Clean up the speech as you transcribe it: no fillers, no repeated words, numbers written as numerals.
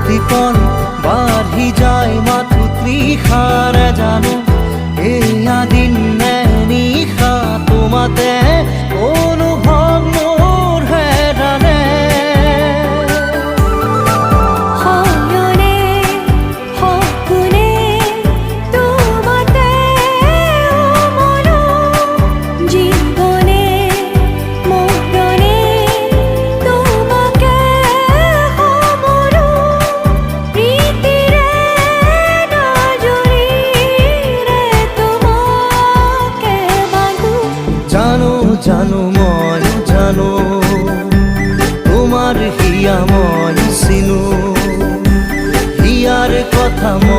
প্ৰতিপল বাঢ়ি যায় মাথো তৃষাৰে জানো এয়া দিন নে নিশা তোমাতে অনুভৱ মোৰ হেৰানে জানো মই জানো তোমাৰ হিয়া মই চিনো হিয়াৰ কথা মই